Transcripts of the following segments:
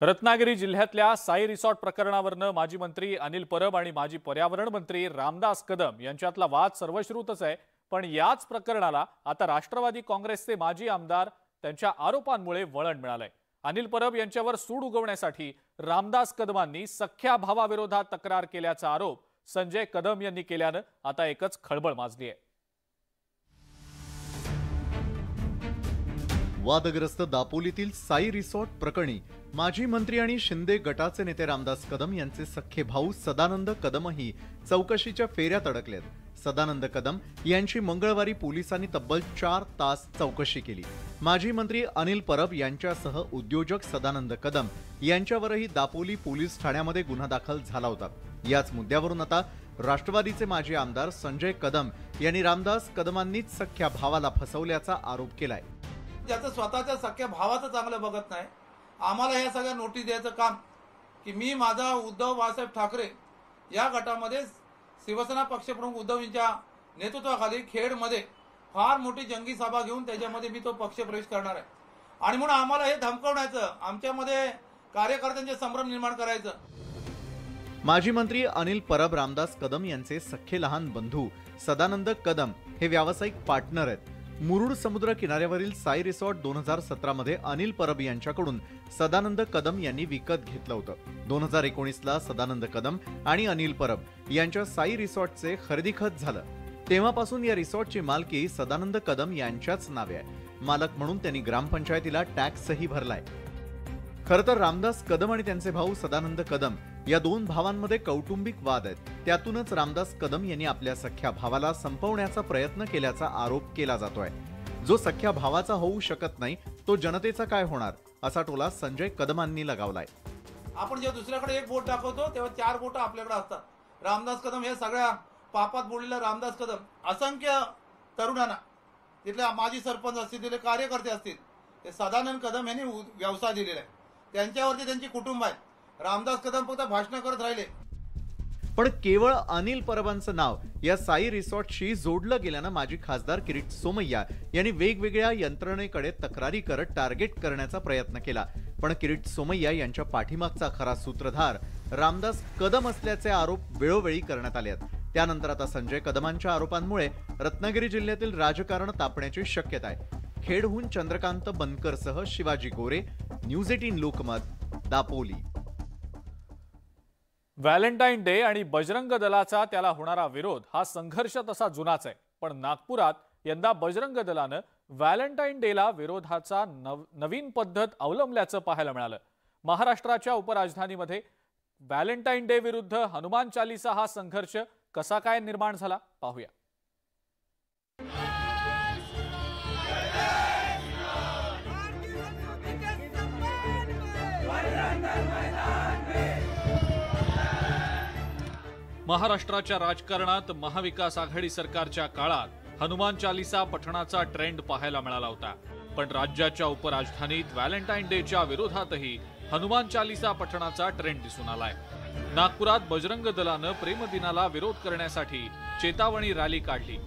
रत्नागिरी जिल्ह्यातल्या साई रिसॉर्ट प्रकरणावरनं माजी मंत्री अनिल परब आणि माजी पर्यावरण मंत्री रामदास कदम यांच्यातला वाद सर्वश्रुतच आहे। पण याच प्रकरणाला आता राष्ट्रवादी काँग्रेसचे माजी आमदार त्यांच्या आरोपांमुळे वळण मिळालंय। अनिल परब यांच्यावर सूड उगवण्यासाठी रामदास कदमांनी सख्या भावाविरोधात तक्रार केल्याचा आरोप संजय कदम यांनी केल्यानं आता एकच खळबळ माजली आहे। वादग्रस्त दापोलीतील साई रिसॉर्ट प्रकरणी माजी मंत्री आणि शिंदे गटाचे नेते रामदास कदम यांचे सख्खे भाऊ सदानंद कदमही चौकशीच्या फेऱ्यात अडकलेत। सदानंद कदम यांची मंगळवारी पोलिसांनी तब्बल 4 तास चौकशी केली। माजी मंत्री अनिल परब यांच्यासह उद्योजक सदानंद कदम यांच्यावरही दापोली पोलीस ठाण्यामध्ये गुन्हा दाखल झाला होता। याच मुद्द्यावरून आता राष्ट्रवादीचे माजी आमदार संजय कदम यांनी रामदास कदमांनीच सख्या भावाला फसवल्याचा आरोप केलाय। ज्याचं स्वतःच्या सख्या भावाचं चांगलं बघत नाही, आम्हाला या सगळ्या नोटीस द्यायचं काम की मी माझा उद्धव बाळासाहेब ठाकरे या गटामध्ये शिवसेना पक्षप्रमुख उद्धवजींच्या नेतृत्वाखाली खेडमध्ये फार मोठी जंगी सभा घेऊन त्याच्यामध्ये मी तो पक्ष प्रवेश करणार आहे आणि म्हणून आम्हाला हे धमकवण्याचं, आमच्यामध्ये कार्यकर्त्यांचे संभ्रम निर्माण करायचं। माजी मंत्री अनिल परब रामदास कदम यांचे सख्खे लहान बंधू सदानंद कदम हे व्यावसायिक पार्टनर आहेत। मुरुड समुद्र किनाऱ्यावरील साई रिसॉर्ट 2017 मध्ये अनिल परब यांच्याकडून सदानंद कदम यांनी विकत घेतलं होतं। 2019ला सदानंद कदम आणि अनिल परब यांच्या साई रिसॉर्टचे खरेदीखत झालं। तेव्हापासून या रिसॉर्टची मालकी सदानंद कदम यांच्याच नावे आहे। मालक म्हणून त्यांनी ग्रामपंचायतीला टॅक्सही भरलाय। खरं तर रामदास कदम आणि त्यांचे भाऊ सदानंद कदम या दोन भावांमध्ये कौटुंबिक वाद आहेत। त्यातूनच रामदास कदम यांनी आपल्या सख्या भावाला संपवण्याचा प्रयत्न केल्याचा आरोप केला जातोय। जो सख्या भावाचा होऊ शकत नाही तो जनतेचा काय होणार, असा टोला संजय कदमांनी लगावलाय। आपण जेव्हा दुसऱ्याकडे एक बोट दाखवतो तेव्हा 4 बोट आपल्याकडे असतात। रामदास कदम हे सगळ्या पापात बुडलेला रामदास कदम असंख्य तरुणांना, तिथले माजी सरपंच असतील, तिथले कार्यकर्ते असतील, ते सदानंद कदम यांनी व्यवसाय दिलेला आहे। त्यांच्यावरती त्यांची कुटुंब आहे। रामदास कदम फक्त भाषण करत राहिले। पण केवळ अनिल परबांचं नाव या साई रिसॉर्टशी जोडलं गेल्यानं माजी खासदार किरीट सोमय्या यांनी वेगवेगळ्या यंत्रणेकडे तक्रारी करत टार्गेट करण्याचा प्रयत्न केला। पण किरीट सोमय्या यांच्या पाठीमागचा खरा सूत्रधार रामदास कदम असल्याचे आरोप वेळोवेळी करण्यात आले आहेत। त्यानंतर आता संजय कदमांच्या आरोपांमुळे रत्नागिरी जिल्ह्यातील राजकारण तापण्याची शक्यता आहे। खेडहून चंद्रकांत बनकरसह Shivaji Gore, news 18 Lokmat, Dapoli. Valentine day आणि बजरंग दलाचा त्याला होणारा विरोध हा संघर्ष तसा जुनाच आहे। पण नागपुरात यंदा बजरंग दलानं व्हॅलेंटाईन डेला विरोधाचा नवीन पद्धत अवलंबल्याचं पाहायला मिळालं। महाराष्ट्राच्या उपराजधानीमध्ये व्हॅलेंटाईन डे विरुद्ध हनुमान चालीसा हा संघर्ष कसा काय निर्माण झाला पाहूया। महाराष्ट्राच्या राजकारणात महाविकास आघाडी सरकारच्या काळात हनुमान चालीसा पठणाचा ट्रेंड पाहायला मिळाला होता। पण राज्याच्या उपराजधानीत व्हॅलेंटाईन डेच्या विरोधातही हनुमान चालीसा पठणाचा ट्रेंड दिसून आलाय। नागपुरात बजरंग दलानं प्रेमदिनाला विरोध करण्यासाठी चेतावणी रॅली काढली।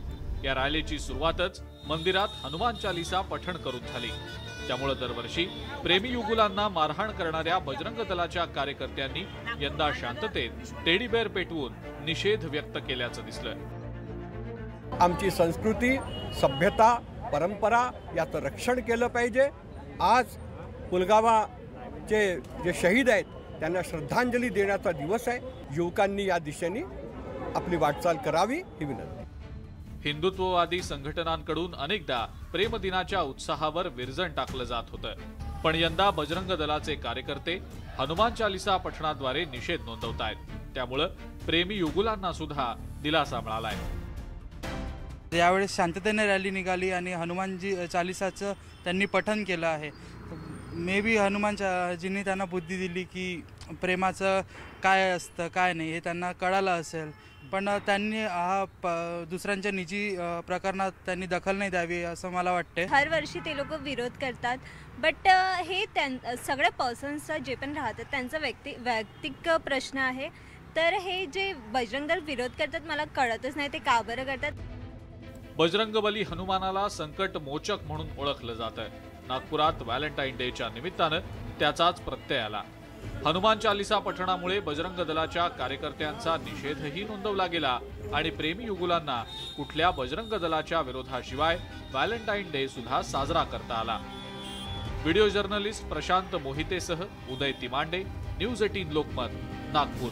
या रॅलीची सुरुवातच मंदिरात हनुमान चालीसा पठण करून झाली। त्यामुळे दरवर्षी प्रेमी युगुलांना मारहाण करणाऱ्या बजरंग दलाच्या कार्यकर्त्यांनी यंदा शांततेत टेडी बेअर पेटवून निषेध व्यक्त केल्याचं दिसलं। आमची संस्कृती, सभ्यता, परंपरा याचं रक्षण केलं पाहिजे। आज पुलगावाचे जे शहीद आहेत त्यांना श्रद्धांजली देण्याचा दिवस आहे। युवकांनी या दिशेने आपली वाटचाल करावी ही विनंती। हिंदुत्ववादी संघटनांकडून अनेकदा प्रेमदिनाच्या उत्साहावर विरजण टाकलं जात होतं। पण यंदा बजरंग दलाचे कार्यकर्ते हनुमान चालीसा पठणाद्वारे निषेध नोंदवतायत। त्यामुळे प्रेमी युगुलांना सुद्धा दिलासा मिळालाय। यावेळेस शांततेने रॅली निघाली आणि हनुमानजी चालीसाचं त्यांनी पठण केलं आहे। मे बी हनुमानजींनी त्यांना बुद्धी दिली की प्रेमाचं काय असतं काय नाही हे त्यांना कळालं असेल। पण त्यांनी दुसऱ्यांच्या निजी प्रकरणात त्यांनी दखल नाही द्यावी असं मला वाटते। हर वर्षी ते लोक विरोध करतात, बट हे सगळ्या पर्सन्सचा जे पण राहतात त्यांचा वैयक्तिक प्रश्न आहे। तर हे जे बजरंग दल विरोध करतात मला कळतच नाही ते का बरं करतात। बजरंगबली हनुमानाला संकट मोचक म्हणून ओळखलं जातं। नागपुरात व्हॅलेंटाईन डेच्या निमित्तानं त्याचाच प्रत्यय आला। हनुमान चालिसा पठणामुळे बजरंग दलाच्या कार्यकर्त्यांचा निषेधही नोंदवला गेला आणि प्रेमी युगुलांना कुठल्या बजरंग दलाच्या विरोधाशिवाय व्हॅलेंटाईन डे सुद्धा साजरा करता आला। व्हिडिओ जर्नलिस्ट प्रशांत मोहितेसह उदय तिमांडे, न्यूज 18 लोकमत, नागपूर।